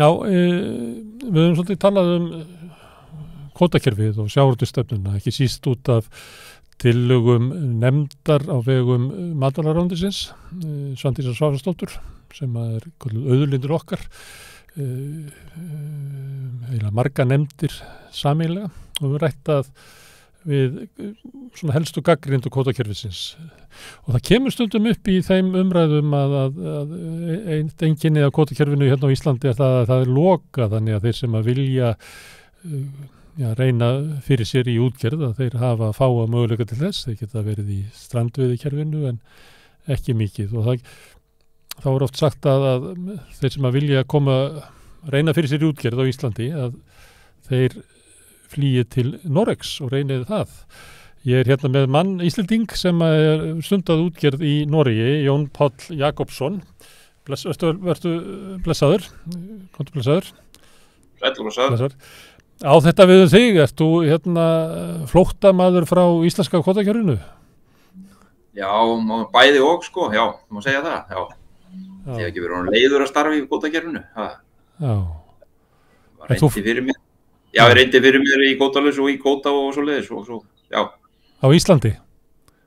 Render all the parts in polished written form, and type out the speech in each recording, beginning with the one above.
Já, við höfum svolítið talað kvótakerfið og sjávarútvegsstefnuna, ekki síst út af tillögum nefndar á vegum matvælaráðuneytisins, Svandísar Svavarsdóttur, sem er auðlindur okkar, eiginlega marga nefndir sameiginlega, og við rættað við svona helstu gagnrýndu kvótakerfisins. Og það kemur stundum upp í þeim umræðum að einkenni af kvótakerfinu hérna á Íslandi er það er lokað, þannig að þeir sem að vilja reyna fyrir sér í útgerð að þeir hafa fáa möguleika til þess. Þeir geta verið í strandveiðikerfinu en ekki mikið. Og þá er oft sagt að þeir sem að vilja reyna fyrir sér í útgerð á Íslandi að þeir flýi til Noregs og reynið það. Ég er hérna með mann Íslending sem er stundað útgerð í Noregi, Jón Páll Jakobsson. Vertu blessaður? Komdu blessaður? Blessaður. Á þetta við þig, ert þú hérna flóttamaður frá íslenska kvótakerfinu? Já, bæði og sko, já, má segja það, já. Ég hef ekki verið leiður að starfa í kvótakerfinu. Já. Reyndi fyrir mér. Já, ég reyndi fyrir mér í kvótalaus og í kvóta og svo leiðis og svo, já. Á Íslandi?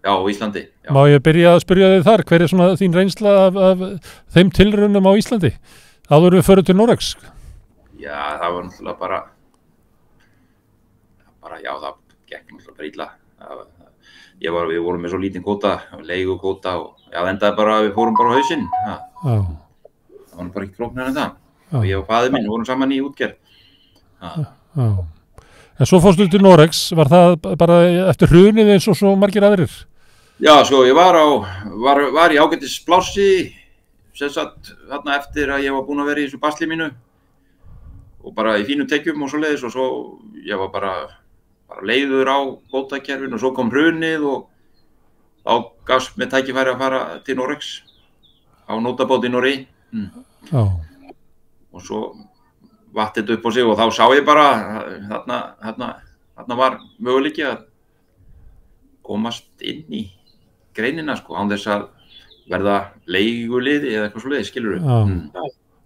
Já, á Íslandi, já. Má ég byrja að spyrja þig þar, hver er svona þín reynsla af þeim tilraunum á Íslandi? Áður við förum til Noregs? Já, það var náttúrulega bara, já, það gekk náttúrulega bara illa. Við vorum með svo lítinn kvóta, leigukvóta og já, endaði bara að við fórum bara á hausinn. Það var bara ekki flóknara en það. Og ég og faðir minn vorum saman í útgerð. Já. En svo fórstu til Noregs, var það bara eftir hrunið eins og svo margir aðrir? Já, sko, ég var í ágætis plássi, sem sagt, þarna eftir að ég var búinn að vera í þessu basli mínu og bara í fínu tekjum og svo leiðis og svo ég var bara leiður á kvótakerfinu og svo kom hrunið og þá gafst mér tækifæri að fara til Noregs á nótabát í Noregi. Já. Og svo vatt þetta upp á sig og þá sá ég bara þarna var möguleiki að komast inn í greinina sko, án þess að verða leiguliði eða eitthvað svoleiðis, skilurðu.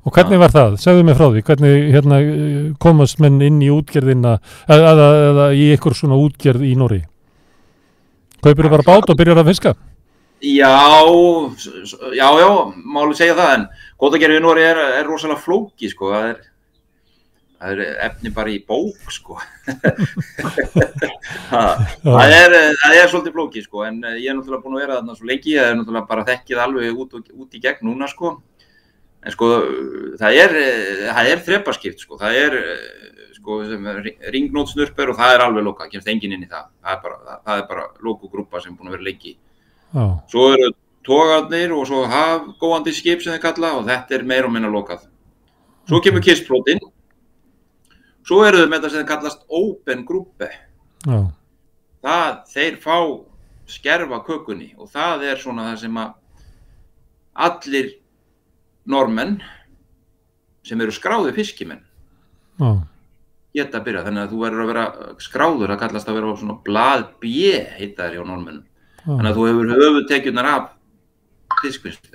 Og hvernig var það? Segðu mig frá því, hvernig komast menn inn í útgerðina eða í ykkur svona útgerð í Noregi? Kaupirðu bara bát og byrjar að fiska? Já, má alveg segja það, en kvótakerfið í Noregi er rosalega flókið sko, það er efni bara í bók sko. það er svolítið flókið sko, en ég er náttúrulega búinn að vera þarna svo lengi, ég er náttúrulega bara þekkið alveg út í gegn núna sko. En sko, það er þrepaskipt sko, það er sko ringnótsnurper og það er alveg lokað, kemst enginn inn í það. Það er bara lokugrúppa sem er búin að vera lengi. Svo eru togarnir og svo hafgóandi skip sem þeir kalla og þetta er meira og minna lokað. Svo kemur kistflotinn. Svo eru þau með þetta sem þeir kallast open gruppe. Þeir fá skerfa kökunni og það er svona það sem að allir normenn sem eru skráðir fiskimenn geta byrjað. Þannig að þú verður að vera skráður, það kallast að vera á svona blað B, heita þær hjá normennum. Þannig að þú hefur höfuðtekjurnar af fiskvinnslu,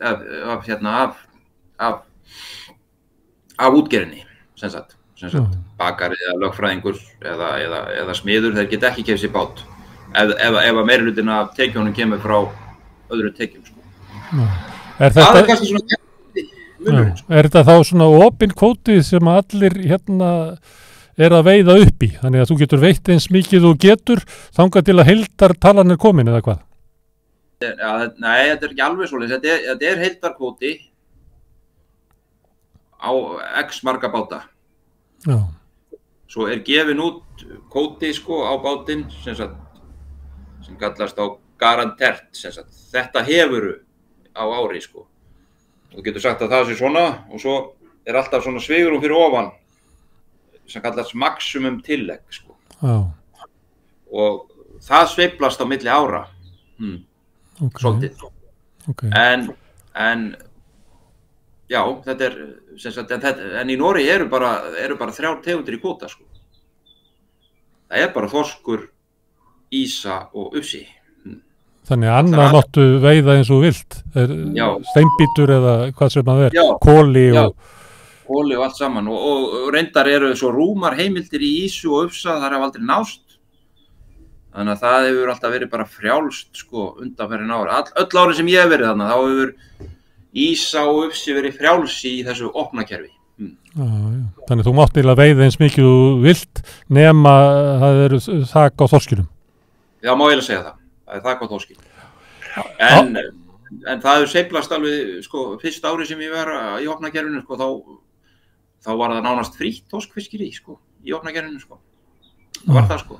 af útgerðinni, sem sagt, bakari eða lögfræðingur eða smiður, þeir geta ekki keypt sér bát ef að meirihlutin af tekjunum kemur frá öðru tekjum sko. Það er kannski svona munurinn sko. Er þetta þá svona opinn kvóti sem allir hérna er að veiða upp í, þannig að þú getur veitt eins mikið og getur þangað til að heildartalan er komin eða hvað? Nei, þetta er ekki alveg svoleiðis, þetta er heildarkvóti á x marga báta. Já. Svo er gefin út kvóti sko á bátinn sem kallast á garantert, þetta hefuru á ári sko. Þú getur sagt að það sé svona og svo er alltaf svona svigrúm fyrir ofan sem kallast maximum tillegg sko. Og það sveiflast á milli ára. Svolítið. En já, þetta er en í Noregi eru bara 3 tegundir í kvóta sko. Það er bara þorskur, ýsa og ufsi. Þannig að annað máttu veiða eins og vilt, steinbítur eða hvað sem það er, kóli og... Koli og allt saman og reyndar eru svo rúmar heimildir í Ísu og Ufsa, þar hafa aldrei nást. Þannig að það hefur alltaf verið bara frjálst sko undanfarin ári. Öll ári sem ég hef verið þarna, þá hefur Ísa og Ufsi verið frjáls í þessu opna kerfi. Já. Þannig þú mátt eiginlega veiða eins mikið þú vilt nema það eru þak á þorskinum. Já, má eiginlega segja það. Það er þak á þorskinum. En það hefur seiflast alveg, sko, fyrst ári sem ég var í opna kerfinu, sko, þá var það nánast frítt þorskfiskir sko, í opna kerfinu, sko. Það var það, sko.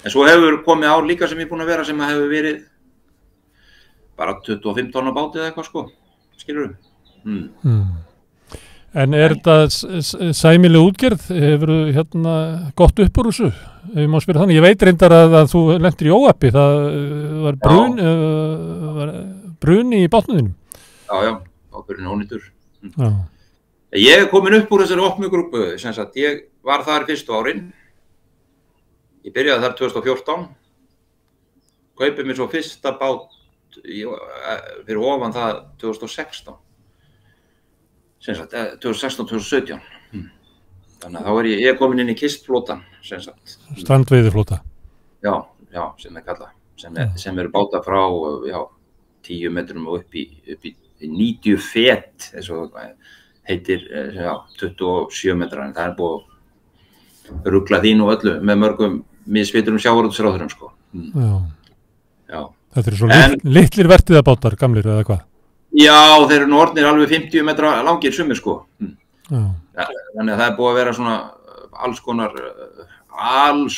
En svo hefur komið ár líka sem ég er búin að vera sem hefur verið bara 25 tonna báti eða eitthvað, sko. Skilurðu? En er þetta sæmileg útgerð? Hefur hérna gott upp úr þessu? Ef ég má spyrja þannig. Ég veit reyndar að þú lentir í óhappi. Það var bruni í bátnuðinum. Já, báturinn ónýtur. Ég er komin upp úr þessari opnu grúpu, sem sagt, ég var þar fyrstu árin. Ég byrjaði þar 2014. Kaupið mér svo fyrsta bát fyrir ofan það 2016. Sem sagt, 2016-2017. Þannig að þá er ég komin inn í kistflotan, sem sagt. Strandveiðiflota. Já, sem er kallað. Sem eru báta frá 10 metrum og upp í 90 fet, eins og heitir 27 metrar, en það er búið að rugla þín og öllu með mörgum misviturum sjávarútvegsráðherrum, sko. Já. Þetta eru svo litlir vertíðabátar, gamlir eða hvað? Já, þeir eru nú orðnir alveg 50 metra langir sumir, sko. Þannig að það er búið að vera svona alls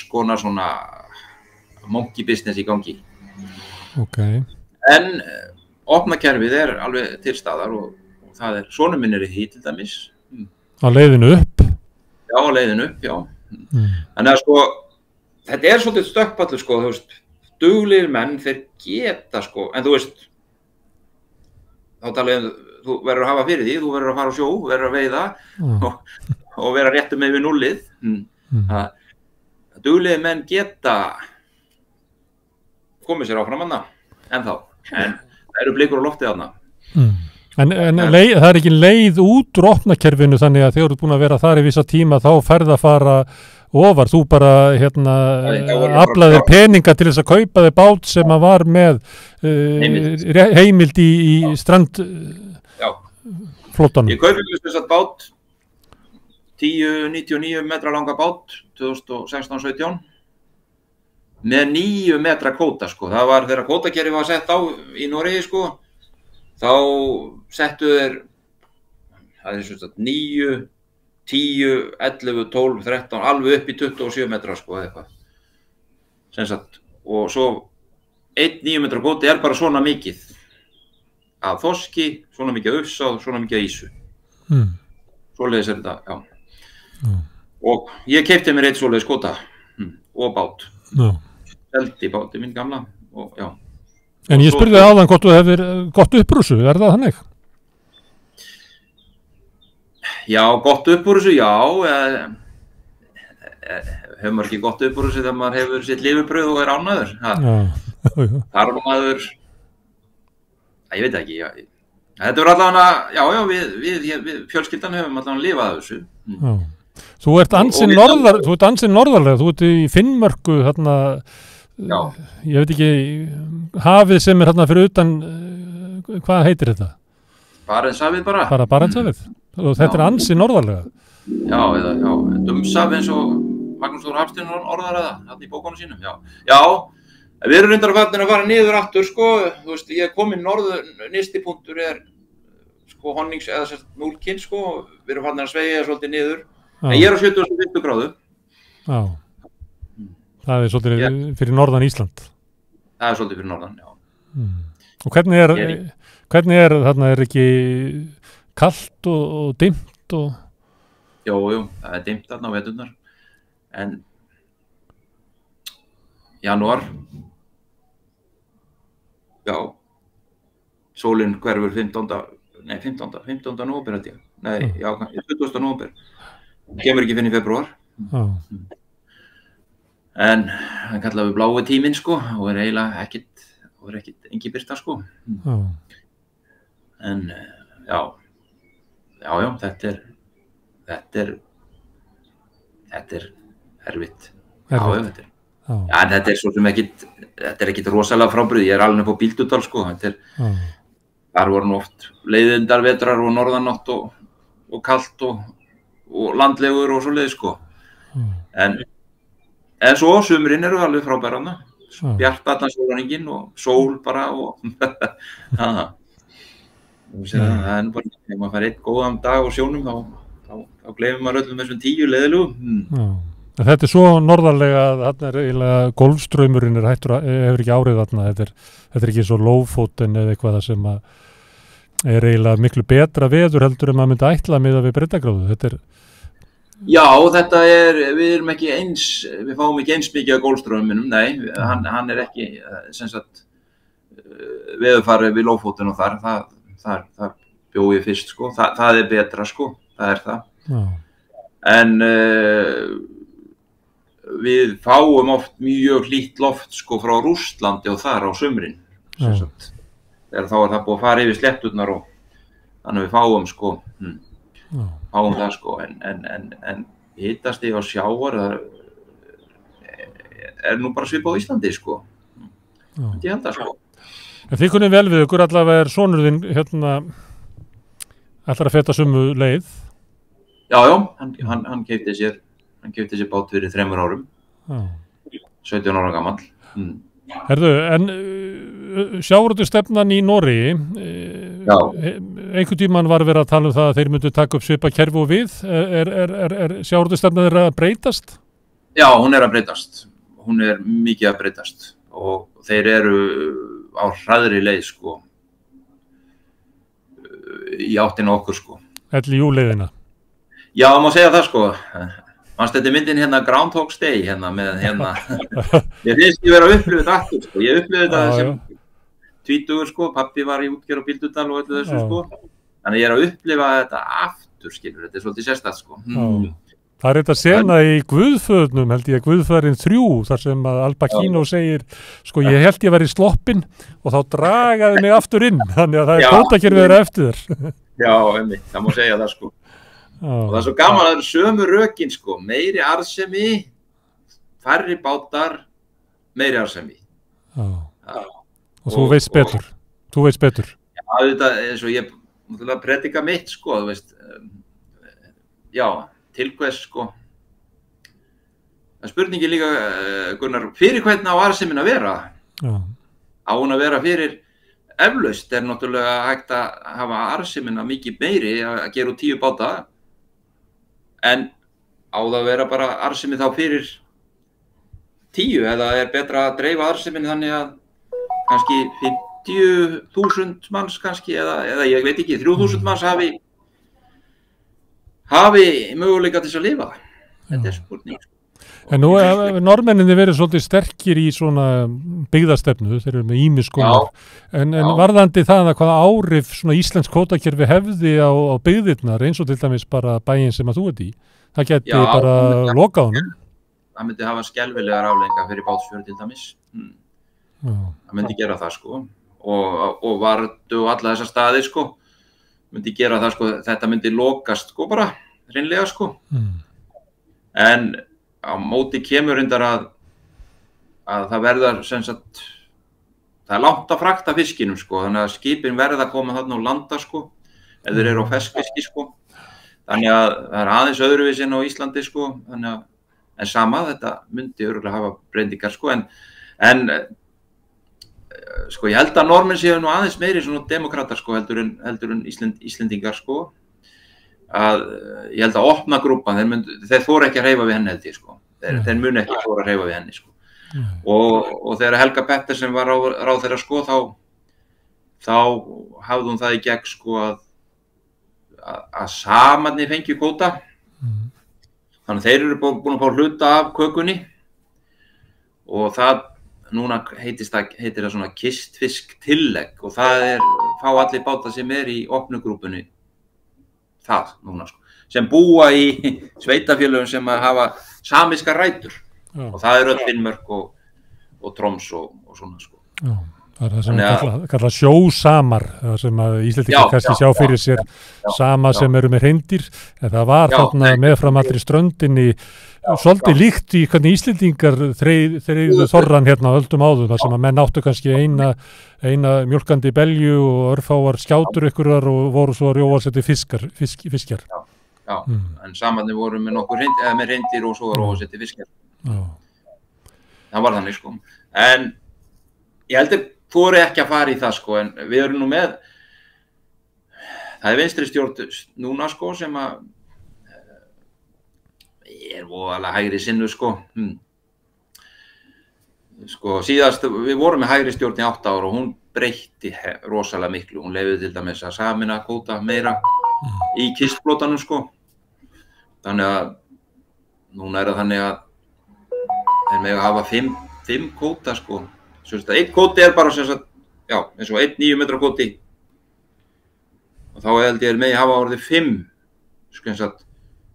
konar svona monkey business í gangi. En opna kerfið er alveg til staðar og það er, sonur minn er í því til dæmis. Á leiðinu upp? Já, á leiðinu upp, já. Þannig að sko, þetta er svolítið stökkpallur, sko, þú veist, duglegir menn, þeir geta, sko, en þú veist, þá talaðu, þú verður að hafa fyrir því, þú verður að fara á sjó, þú verður að veiða og vera réttu með við nullið. Duglegir menn geta komið sér áfram hana, en það eru blikur á loftið hana. En það er ekki leið út úr opnakerfinu, þannig að þegar þú ert búin að vera þar í vissa tíma þá ferð að fara ofar, þú bara aflaðir peninga til þess að kaupa þig bát sem að var með heimild í strandflotanum. Ég kaupi þess að bát 1099 metra langa bát 2016-17 með 9 metra kvóta, sko. Það var þegar kvótakerfið var sett á í Noregi, sko. Þá settu þeir, það er svona 9, 10, 11, 12, 13, alveg upp í 27 metra, sko, eitthvað. Sem sagt, og svo 1 9 metra kvóti er bara svona mikið af þorski, svona mikið af ufsa og svona mikið af ísu. Svoleiðis er þetta, já. Og ég keypti mér eitt svoleiðis kvóta og bát. Seldi báti minn gamla og já. En ég spurði áðan hvort þú hefur gott upp úr þessu, er það þannig? Já, gott upp úr þessu, já. Hefur maður ekki gott upp úr þessu þegar maður hefur sitt lifibrauð og er ánægður? Þar var maður, ég veit ekki, þetta er allavega, við fjölskyldan hefum allavega lifað þessu. Þú ert ansinn norðarlega, þú ert í Finnmörku, þarna, ég veit ekki, hafið sem er hérna fyrir utan, hvað heitir þetta? Barentshafið bara. Bara Barentshafið, og þetta er ansinn norðarlega. Já, Dumshaf eins og Magnús Þór Hafstein orðar það, hérna í bókunum sínum, já. Við erum reyndar að fara niður aftur, sko, þú veist, ég kom í nyrsti punktur er, sko, Honnings eða sérst Núlkinn, sko, við erum farin að sveigja svolítið niður, en ég er á 75 gráðu. Já. Það er svolítið fyrir norðan Ísland. Það er svolítið fyrir norðan, já. Og hvernig er þarna, er ekki kalt og dimmt og? Jú, það er dimmt þarna á veturnar. En janúar, já, sólin hverfur 15. nóvember held ég. Nei, já, 20. nóvember. Kemur ekki fyrir í febrúar. En hann kallaði blái tíminn, sko, og er eiginlega ekkert engi birta, sko. En já, þetta er þetta er erfitt. Erfitt. Já, en þetta svo sem ekkit rosalega frábrugðið. Ég alveg upp á Bíldudal, sko. Þar voru nú oft leiðindar vetrar og norðanátt og kalt og landlegur og svoleiðis, sko. En svo sumrin eru alveg frábærana. Bjart allan sólarhringinn og sól bara og það er bara, ef maður fær einn góðan dag á sjónum þá gleymir maður öllum þessum 10 leiðilegu. Þetta svo norðarlega að þarna eiginlega golfstraumurinn hefur ekki árið þarna, þetta ekki svo Lófóten eða eitthvað sem eiginlega miklu betra veður heldur en maður myndi ætla með að við breiddargráðu. Já, við erum ekki við fáum ekki eins mikið af golfstrauminum, nei, hann ekki, sem sagt, veðurfarið við Lófóten og þar bjó ég fyrst, sko, það betra, sko, það það. En við fáum oft mjög hlýtt loft, sko, frá Rússlandi og þar á sumrin, sem sagt, þegar þá það búið að fara yfir slétturnar og þannig við fáum, sko, fáum það, sko, en hitastig á sjávar nú bara svipað á Íslandi, sko. Ég held það, sko. En þið kunnið vel við ykkur, allavega sonur þinn ætlar að feta sömu leið. Já, hann keypti sér bát fyrir 3 árum, 17 ára gamall. Herðu, en sjávarútvegsstefnan í Noregi, einhvern tímann var verið að tala það að þeir myndu taka upp svipað kerfi og við. Er sjávarútvegsstefnan þeirra að breytast? Já, hún að breytast. Hún mikið að breytast og þeir eru á hraðri leið, sko, í áttina okkur, sko. LJU-leiðina. Já, má segja það, sko. Manstu þetta myndin Groundhog Day með ég finnst ég vera að upplifa þetta aftur, sko. Ég upplifa þetta sem 20, sko, pappi var í útgerð á Bíldudal og öllu þessu, sko. Þannig ég að upplifa þetta aftur, skilur, þetta svolítið sérstakt, sko. Það þetta sena í Guðföðnum, held ég, Guðföðurinn 3, þar sem að Al Pacino segir, sko, ég held ég væri sloppinn og þá dragaði mig aftur inn, þannig að það kvótakerfið vera eftir þér. Já, einmitt, það má segja það, sko. Og það svo gaman að það sömu rökin, sko, meiri arðsemi, færri bátar, meiri arðsemi. Og þú veist betur. Já, þetta eins og ég predika mitt, sko, þú veist, já, til hvers, sko. Það spurningi líka, Gunnar, fyrir hvernig á arðsemin að vera? Á hún að vera fyrir eflaust náttúrulega hægt að hafa arðsemina mikið meiri að gera úr 10 báta, en á það að vera bara arðsemi þá fyrir 10, eða betra að dreifa arðsemin þannig að kannski 50.000 manns kannski, eða ég veit ekki, 3.000 manns hafi möguleika til að lifa. Þetta spurning. En nú norðmenninni verið svolítið sterkir í svona byggðastefnu, þeir eru með ýmis konar, en varðandi það að hvaða áhrif svona íslensk kvótakerfi hefði á byggðirnar, eins og til dæmis bara bæinn sem að þú ert í, það geti bara lokað honum. Það myndi hafa skelfilegar afleiðingar fyrir Bátsfjörð til dæmis. Það myndi gera það, sko, og Vardu og alla þessar staði, sko, myndi gera það, sko, þetta myndi lokast, sko, bara hreinlega, sko. En á móti kemur reyndar að það verðar, sem sagt, það langt að frakta fiskinum, sko, þannig að skipin verða að koma þarna og landa, sko, ef þeir eru á ferskfiski, sko. Þannig að það aðeins öðruvísi en á Íslandi, sko, en sama, þetta myndi örugglega hafa breytingar, sko, en sko, ég held að Norðmenn séu nú aðeins meiri svona demokratar, sko, heldur en Íslendingar, sko, að ég held að opna grúpan, þeir þora ekki að hreyfa við henni, held ég, sko, þeir muni ekki þora að hreyfa við henni, sko, og þegar Helga Pettersen var ráðherra, sko, þá hafði hún það í gegn, sko, að samarnir fengju kvóta, þannig að þeir eru búin að fá hluta af kökunni og það núna heitir það svona kistfisk tillegg og það fá allir bátar sem í opnugrúpunni það núna, sko, sem búa í sveitafélögum sem hafa samiskar rætur og það öll Finnmörk og Troms og svona, sko. Það er það sem kalla sjósamar, það sem að Íslendingar kannski sjá fyrir sér sama sem eru með hreindýr, en það var þarna meðfram allri ströndinni svolítið líkt í hvernig Íslendingar þreiðu þorran hérna á öldum áður, þar sem að menn áttu kannski eina mjólkandi belju og örfáar skjátur ykkurar og voru svo að rjóa að setja fiskjar. Já, en samanir voru með nokkur með hreindýr og svo að rjóa að setja fiskjar. Það var þannig sko. En ég heldur fóru ekki að fara í það sko, en við erum nú með, það er vinstri stjórn núna sko sem að er voðalega hægri sinnu sko. Sko síðast, við vorum með hægri stjórn í 8 ár og hún breytti rosalega miklu, hún leyfði til dæmis að sameina kvóta meira í kistflotanum sko. Þannig að núna er það þannig að þeir mega hafa 5 kvóta sko. Einn kvóti er bara eins og 1 9 metra kvóti og þá held ég megi hafa orðið 5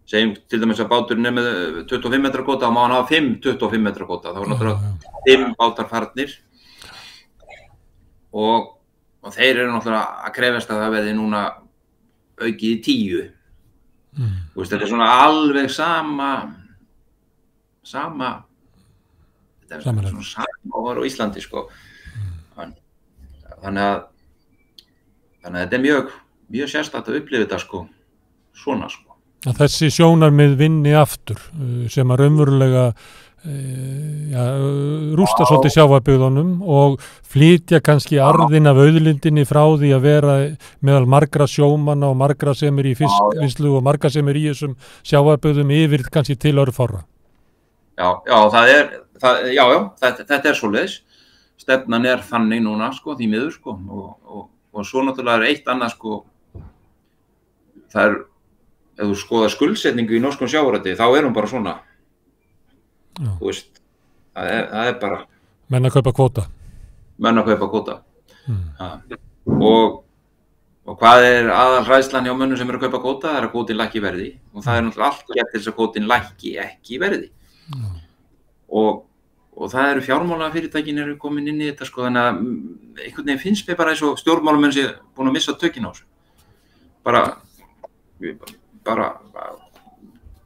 segjum til dæmis að báturinn er með 25 metra kvóta og má hann hafa 5 25 metra kvóta, þá er náttúrulega 5 bátar farnir og þeir eru náttúrulega að krefast að það verði núna aukið í 10. Þetta er svona alveg sama þetta er svona sama á Íslandi sko. Þannig að þetta er mjög sérstakt að upplifa þetta sko, svona sko. Að þessi sjónarmið vinni aftur sem að raunverulega rústa svolítið sjávarbyggðunum og flytja kannski arðinn af auðlindinni frá því að vera meðal margra sjómanna og margra sem er í fiskvinnslu og margra sem er í þessum sjávarbyggðum yfir kannski til örfárra. Þetta er svoleiðis. Stefnan er þannig núna sko, því miður sko, og svo náttúrulega er eitt annað sko, það er, ef þú skoðar skuldsetningu í norskum sjávarútvegi, þá er hún bara svona. Þú veist, það er bara menn að kaupa kvóta. Og hvað er aðalhræðslan hjá mönnum sem eru að kaupa kvóta? Það er að kvótinn lækki í verði og það er náttúrulega allt gert til þess að kvótinn lækki ekki í verði. Og það eru fjármálafyrirtækin eru komin inn í þetta sko, þannig að einhvern veginn finnst mér bara eins og stjórnmálamenn sé búin að missa tökin á þessu. Bara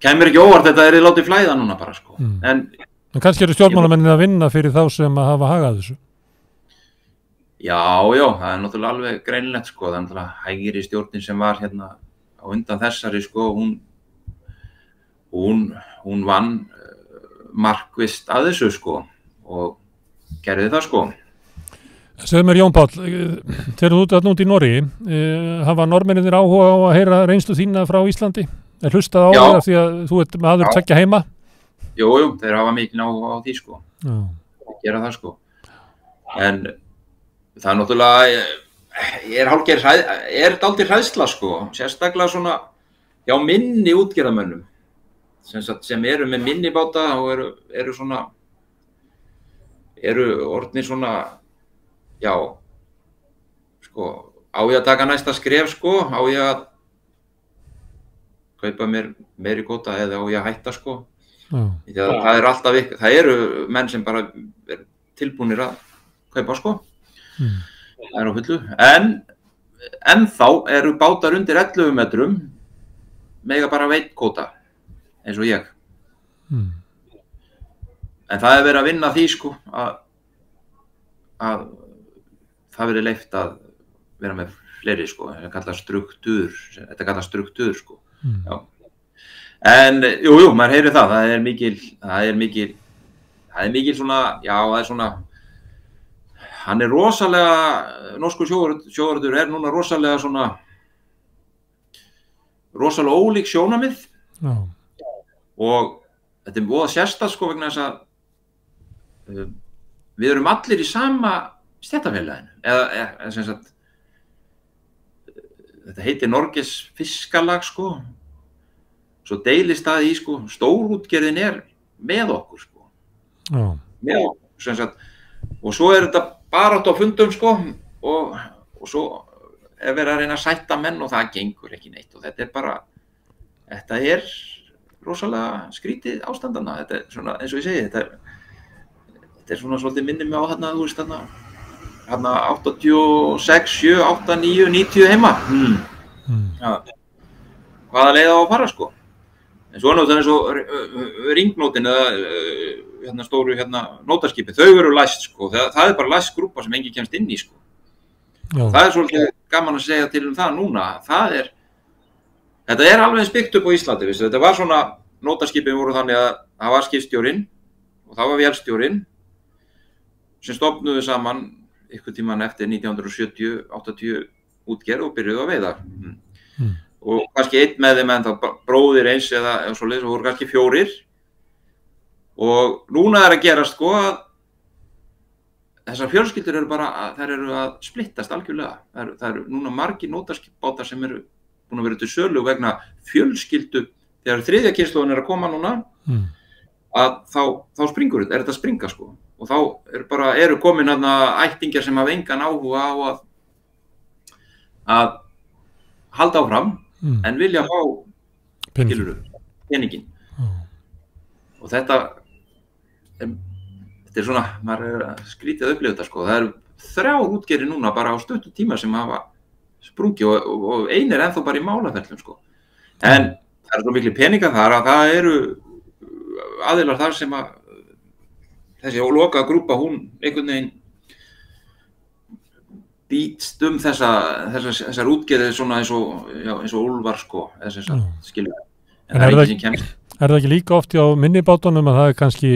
kemur ekki óvart þetta er látið flæða núna bara sko. En kannski eru stjórnmálamennin að vinna fyrir þá sem að hafa hagað þessu. Já, það er náttúrulega alveg greinilegt sko, það er náttúrulega hægri stjórnin sem var hérna á undan þessari sko, hún vann markvisst að þessu sko og gerði það sko. Segðu mér Jón Páll, þegar þú ert út í Noregi, hafa Norðmennirnir áhuga á að heyra reynslu þína frá Íslandi? Er hlustað á það því að þú ert maður tveggja heima? Jú, þeir hafa mikið áhuga á því sko. Að gera það sko. En það er náttúrulega, er dálítið hræðsla sko, sérstaklega svona hjá minni útgerðarmönnum. Sem eru með minni báta og eru orðnir svona, sko, á ég að taka næsta skref sko, á ég að kaupa mér meiri kvóta eða á ég að hætta sko. Það er alltaf það eru menn sem bara er tilbúnir að kaupa sko. Það er á fullu. En þá eru bátar undir 11 metrum mega bara kvóta. Eins og ég. En það er verið að vinna því sko að það verið leyft að vera með fleiri sko, þetta kallast struktúr sko. En maður heyrir það er mikil svona, það er svona, hann er rosalega, norskur sjóvarútvegur er núna rosalega ólík sjónarmið. Og þetta er voða sérstakt sko vegna þess að við erum allir í sama stéttarfélaginu eða sem sagt þetta heitir Norges fiskalag sko, svo deilist það í sko, stórútgerðin er með okkur sko, með okkur sem sagt, og svo er þetta barátt á fundum sko og svo er verið að reyna að sætta menn og það gengur ekki neitt og þetta er rosalega skrítið ástandana, þetta er svona, eins og ég segi, þetta er svona svolítið minnir mig á þarna, þú veist þarna, hérna 86, 7, 8, 9, 90 heima. Ja, hvaða leið á að fara sko. En svo náttúrulega eins og ringnótin eða hérna stóru hérna nótaskipi, þau eru læst sko. Það er bara læst grúpa sem enginn kemst inn í sko. Það er svolítið gaman að segja til það núna. Þetta er alveg byggt upp á Íslandi, vissi. Þetta var svona, nótaskipin voru þannig að það var skipstjórinn og það var vélstjórinn sem stofnuðu saman einhvern tímann eftir 1970-80 útgerð og byrjuðu að veiða. Og kannski einn með þeim en þá bróðir eins eða svoleiðis og voru kannski 4. Og núna er að gerast sko að þessar fjölskyldur eru bara, þær eru að splittast algjörlega. Það eru núna margir nótaskipbátar sem eru búin að vera til sölu vegna fjölskyldu. Þegar 3. kynslóðin er að koma núna, að þá springur þetta, þetta að springa sko. Og þá eru komin ættingjar sem hafa engan áhuga á að halda áfram, en vilja fá peningin. Og þetta er svona, maður er skrítið að upplifa þetta sko. Það eru 3 útgerðir núna bara á stuttum tíma sem hafa sprungið og ein er ennþá bara í málaferlum sko. En það eru svo miklu peningar þar að það eru aðilar þar sem að þessi lokaða grúpa, hún einhvern veginn býtst þessar útgerðir svona eins og úlfar sko, þessar skilur. En það er ekki sem kemst. Er það ekki líka oft á minni bátunum að það er kannski,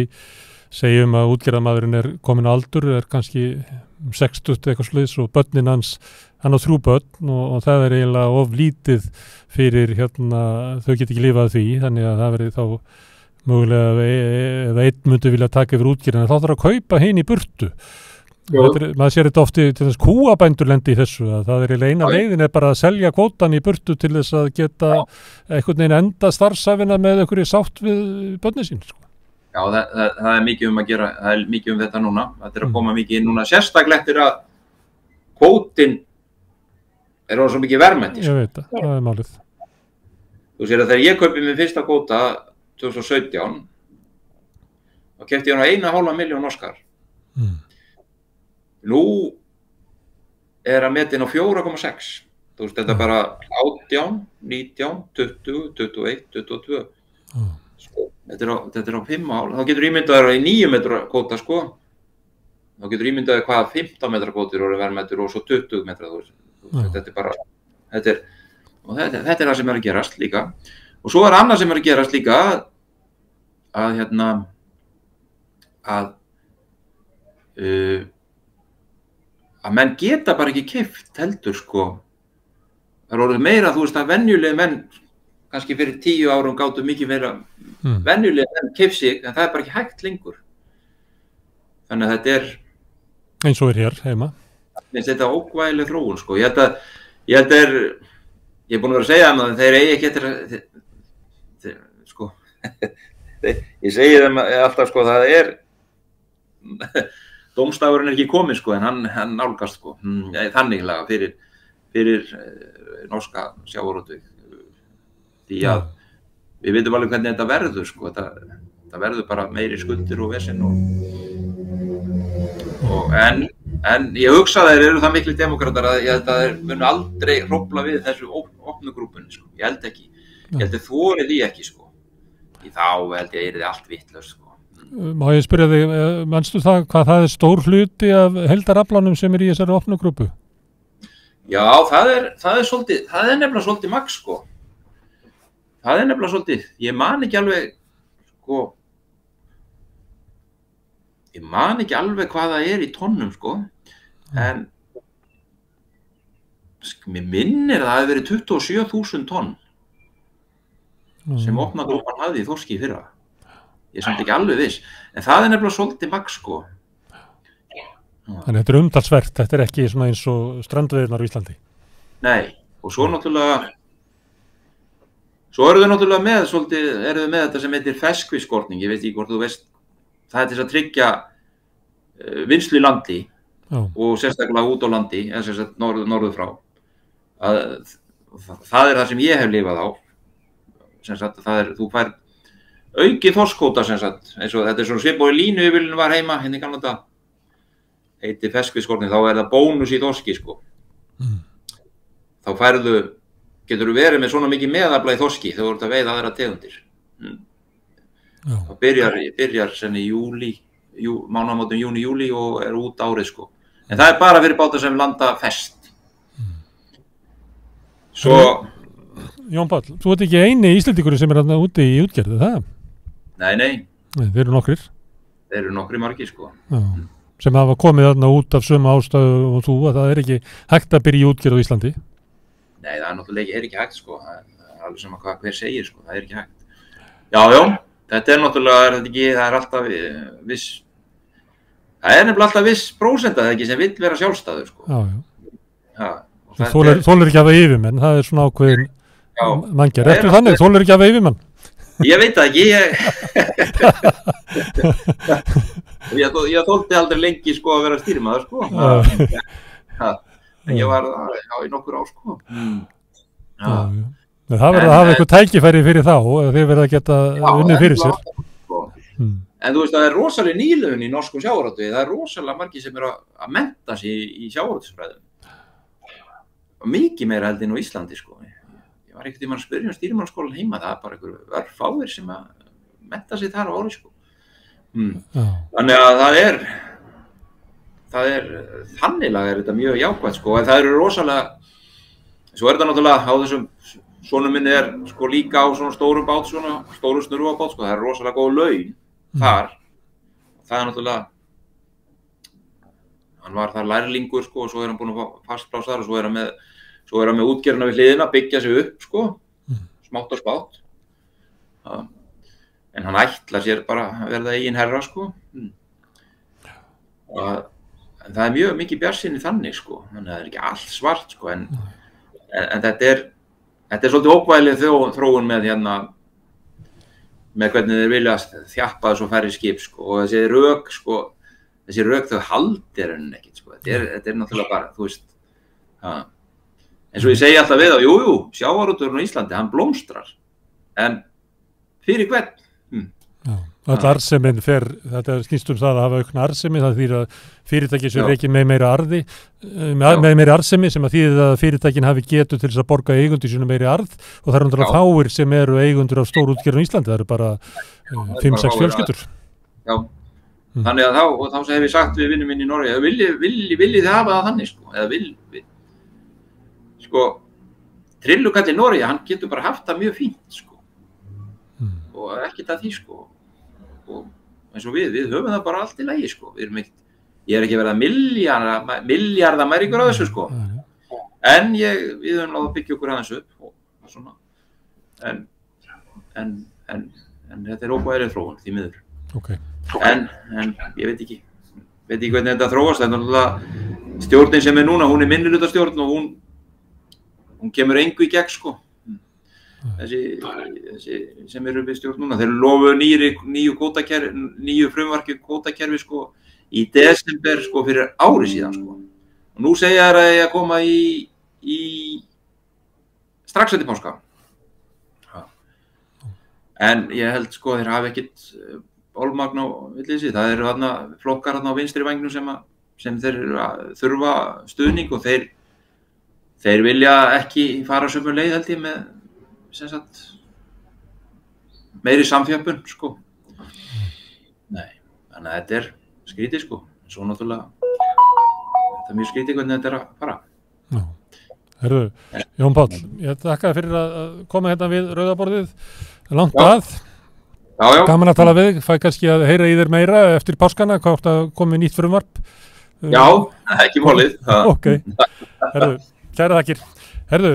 segjum að útgerðarmaðurinn er komin á aldur, er kannski 60 eitthvað sluðis og börnin hans, hann á 3 börn og það er eiginlega of lítið fyrir þau get ekki lifað því, þannig að það verið þá mögulega eða einn myndi vilja taka yfir útgerðina, þá þarf að kaupa hinn í burtu. Maður sér þetta ofti til þess kúabændur lendi í þessu, að það er eina leiðin er bara að selja kvótan í burtu til þess að geta einhvern veginn enda starfsæfina með einhverju sátt við börnin sín sko. Já, það er mikið að gera, það er mikið þetta núna, þetta er að koma mikið inn núna, sérstaklega eftir að kvótinn er orðið svo mikið verðmæti. Ég veit það er málið. Þú sér að þegar ég kaupi minn fyrsta kvóta 2017, þá keypti ég 1,5 milljón norskar. Nú er að metin á 4,6. Þú veist, þetta er bara 18, 19, 20, 21, 22. Sko, þetta er á 5 ár. Þá getur ímyndaður í 9 metra kvóta, sko. Þá getur ímyndaður hvað 15 metra kvótir eru verðmætur og svo 20 metra. Þetta er bara, þetta er það sem er að gerast líka. Og svo er annað sem er að gerast líka, að menn geta bara ekki keypt heldur sko. Það er orðið meira, þú veist að venjuleg menn kannski fyrir 10 árum gátu mikið meira venjuleg menn keypt sig, en það er bara ekki hægt lengur. Þannig að þetta er eins og hér heima. Þetta er ókvæðileg þróun sko. Ég er búin að vera að segja þeim að þeir eigi ekki eftir sko. Ég segi þeim alltaf sko, það er dómstafurinn er ekki kominn sko, en hann nálgast sko, þanniglega fyrir norska sjávarútveg. Því að við vitum alveg hvernig þetta verður sko, þetta verður bara meiri skuldir og vesen en ég hugsa að þeir eru það miklu demókratar að ég held að þeir munu aldrei hrófla við þessu opnu grúpunni sko, ég held ekki, ég held að þorið því ekki sko, í þá held ég að yrði allt vitlaust sko. Má ég spyrja þig, manstu það hvað það er stór hluti af heildaraflanum sem er í þessari opnu grúpu? Já, það er nefnilega svolítið magn sko. Það er nefnilega svolítið, ég man ekki alveg hvað það er í tonnum sko, en mér minnir að það hefði verið 27.000 tonn sem opna grúpan hafði í þorski í fyrra. Ég er samt ekki alveg viss, en það er nefnilega svolítið magn sko. Þannig þetta er umtalsvert, þetta er ekki svona eins og strandveiðarnar á Íslandi. Nei, og svo náttúrulega eru þau náttúrulega með þetta sem heitir ferskfiskskorning, ég veit ekki hvort þú veist, það er til að tryggja vinnslu í landi og sérstaklega út á landi, eða sérstaklega norður frá. Það er það sem ég hef lifað á, þú fær aukið þorskkvóta eins og þetta er svona svipað og línuívilnun var heima hérna í gamla daga. heitir ferskfiskkorni, þá það bónus í þorski, sko. Þá getur þú verið með svona mikið meðafla í þorski þegar þú ert að veiða aðra tegundir. Það byrjar sem í júlí, mánaðamótum júni, júlí og út árið, sko. En það bara fyrir bátar sem landa fest. Svo... Jón Páll, þú ert ekki eini Íslendingurinn sem þarna úti í útgerð, það? Nei. Þeir eru nokkrir. Þeir eru nokkrir margir, sko. Já. Sem hafa komið þarna út af sömu ástæðu og þú, að það ekki hægt að byrja í útgerð á Íslandi? Nei, það náttúrulega ekki hægt, sko. Það alveg sama hvað hver segir, sko. Það ekki hægt. Já. Þetta náttúrulega, það alltaf viss... Það nefnilega alltaf viss prósenta, það ekki sem vill vera sjálfstæður, sko. Já. Þólir ekki að það yfirmenn, það svona ákveðin manngerð. Eftir þannig, þólir ekki að það yfirmenn? Ég veit það ekki, ég þóldi aldrei lengi, sko, að vera stýrimaður, sko. En ég var í nokkur ár, sko. Það verður að hafa eitthvað tækifæri fyrir þá, og þeir verða að geta unnið fyrir sér. En þú veist, það rosalega nýliðun í norskum sjávarútvegi, það rosalega margir sem að mennta sig í sjávarútvegsfræðum. Og mikið meira held inn á Íslandi, sko. Ég var ekkert að spyrja stýrimannaskólann heima, það bara einhver örfáir sem að mennta sig þar á ári, sko. Þannig að það er þannig þetta mjög jákvætt, sko, en það eru rosalega, svo þetta náttúrulega á þessum, sonur minni sko líka á svona stóru bát, svona stóru snurfubát, sko, það rosalega góð laun þar. Það náttúrulega, hann var þar lærlingur, sko, og svo hann búinn að fá fastpláss þar og svo hann með útgerðina við hliðina, byggja sig upp, sko, smátt og spátt. En hann ætlar sér bara að verða eigin herra, sko. En það mjög mikið bjartsýni þannig, sko, þannig að það ekki allt svart, sko, en þetta er svolítið ókvæðileg þróun með með hvernig þeir vilja þjappa þessu færri skip, sko, og þessi rök þau haldir henni ekkert, sko, þetta náttúrulega bara, þú veist, eins og ég segi alltaf við þá, jú, sjávarútvegurinn á Íslandi, hann blómstrar, en fyrir hvern? Öll arðsemin þetta snýst það að hafa aukna arðsemi, það þýðir að fyrirtæki sem rekin með meira arði, með meiri arðsemi sem að þýðir að fyrirtækin hafi getu til þess að borga eigundur sínu meiri arð og það eru fáir sem eru eigundur af stór útgerðum í Íslandi, það eru bara 5-6 fjölskyldur. Já, þannig að þá hef ég sagt við vinnum minn í Noregi, viljið þið hafa það þannig, sko, eða sko, trillukall í Noregi, hann getur bara haft það mjög fínt, sko, og ekkert að því, sko. Og eins og við höfum það bara allt í lagi, sko. Ég ekki verið að milljarða mæringur á þessu, sko. En við höfum náðu að byggja okkur aðeins upp og svona. En þetta óbæðileg þróun, því miður. En ég veit ekki hvernig þetta þróast. Það náttúrulega stjórnin sem núna, hún minnihlutastjórn og hún kemur engu í gegn, sko. Þessi sem eru við stjórn núna, þeir lofuðu nýju frumvarki kvótakerfi, sko, í desember, sko, fyrir ári síðan, sko. Og nú segja þær að ég að koma í strax eftir páska. En ég held, sko, þeir hafi ekkert bólmagn á villisi, það eru þarna flokkar þarna á vinstri vængnum sem þeir þurfa stuðning og þeir vilja ekki fara sömu leið, held ég, með meiri samþjöppun, sko. Nei, þannig að þetta skrítið, sko. Svo náttúrulega, þetta mjög skrítið hvernig þetta að fara. Já. Herðu, Jón Páll, ég þakka fyrir að koma hérna við rauðaborðið langt að. Já. Gaman að tala við, fæ kannski að heyra í þér meira eftir páskana, hvort að komi nýtt frumvarp. Já, ekki málið. Ok, herðu, kæra þakkir. Herðu.